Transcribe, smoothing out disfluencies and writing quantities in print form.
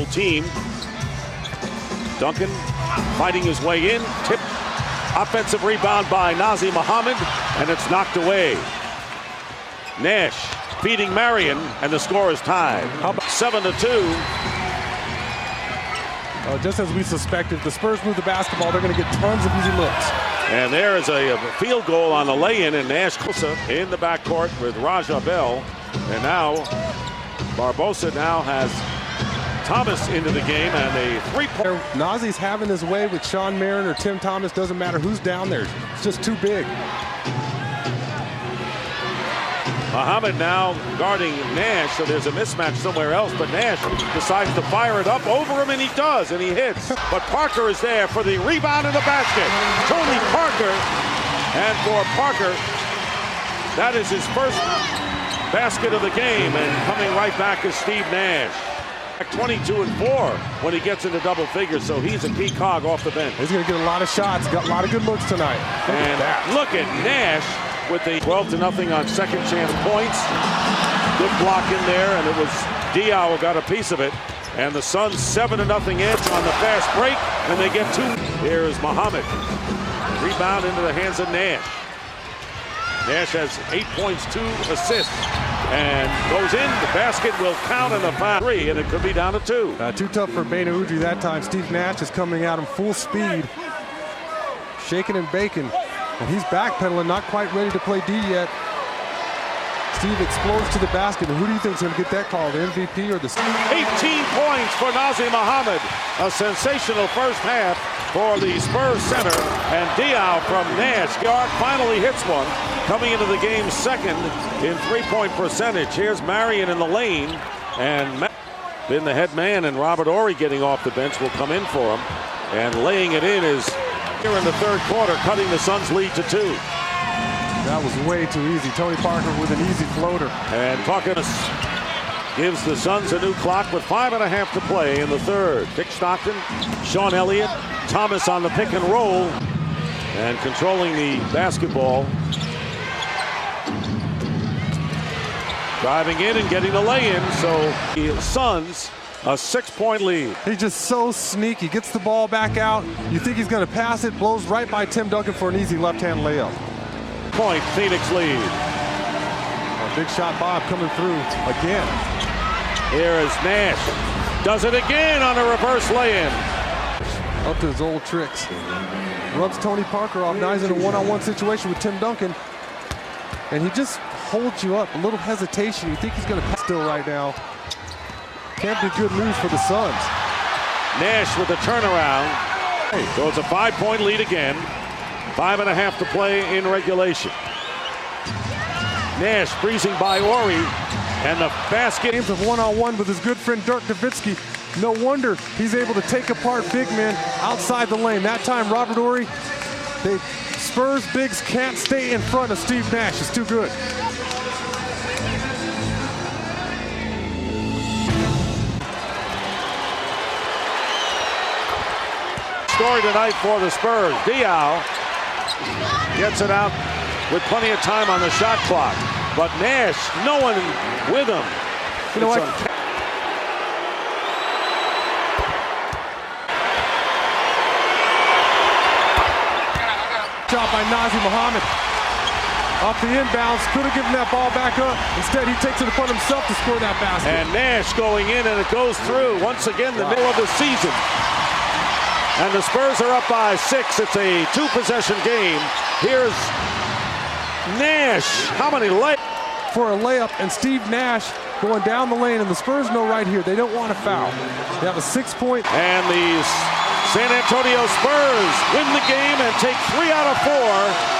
Team. Duncan fighting his way in. Tip. Offensive rebound by Nazr Mohammed, and it's knocked away. Nash feeding Marion, and the score is tied. 7-2. Just as we suspected, the Spurs move the basketball, they're going to get tons of easy looks. And there is a field goal on the lay-in, and Nash in the backcourt with Raja Bell. And now Barbosa now has Thomas into the game, and a three-point. Nazi's having his way with Sean Marin or Tim Thomas. Doesn't matter who's down there. It's just too big. Mohammed now guarding Nash, so there's a mismatch somewhere else, but Nash decides to fire it up over him, and he does, and he hits. But Parker is there for the rebound in the basket. Tony Parker, and for Parker, that is his first basket of the game, and coming right back is Steve Nash. 22-4 when he gets into double figures, so he's a key cog off the bench. He's going to get a lot of shots, got a lot of good looks tonight. Look at Nash with the 12-0 on second chance points. Good block in there, and it was Diaw who got a piece of it. And the Suns 7-0 edge on the fast break, and they get two. Here's Mohammed. Rebound into the hands of Nash. Nash has 8 points, 2 assists, and goes in. The basket will count in the foul 3, and it could be down to 2. Too tough for Bana Udrih that time. Steve Nash is coming at him full speed, shaking and baking. And he's backpedaling, not quite ready to play D yet. Steve explodes to the basket. And who do you think is going to get that call, the MVP or the... 18 points for Nazr Mohammed. A sensational first half for the Spurs center. And Diaw from Nash. Guard finally hits one. Coming into the game second in three-point percentage. Here's Marion in the lane. And been the head man, and Robert Horry getting off the bench will come in for him. And laying it in is... here in the third quarter, cutting the Suns' lead to 2. That was way too easy. Tony Parker with an easy floater. And Parker gives the Suns a new clock with 5.5 to play in the third. Dick Stockton, Sean Elliott, Thomas on the pick and roll, and controlling the basketball. Driving in and getting the lay-in, so the Suns a 6-point lead. He's just so sneaky. Gets the ball back out. You think he's going to pass it. Blows right by Tim Duncan for an easy left-hand layup. Point, Phoenix lead. A big shot Bob coming through again. Here is Nash. Does it again on a reverse lay-in. Up to his old tricks. Rubs Tony Parker off. Now he's in a one-on-one situation with Tim Duncan. And he just holds you up. A little hesitation. You think he's going to pass still right now. Can't be good news for the Suns. Nash with a turnaround. So it's a 5-point lead again. 5.5 to play in regulation. Nash freezing by Horry. And the basket. Games of one-on-one with his good friend Dirk Nowitzki. No wonder he's able to take apart big men outside the lane. That time, Robert Horry, the Spurs bigs can't stay in front of Steve Nash. It's too good. Story tonight for the Spurs. Diaw gets it out with plenty of time on the shot clock. But Nash, no one with him. You know what? Shot by Nazr Mohammed. Off the inbounds, could have given that ball back up. Instead, he takes it upon himself to score that basket. And Nash going in, and it goes through. Once again, the middle of the season. And the Spurs are up by 6. It's a 2-possession game. Here's Nash. How many layups? For a layup, and Steve Nash going down the lane, and the Spurs know right here they don't want to foul. They have a 6-point. And the San Antonio Spurs win the game and take 3 out of 4.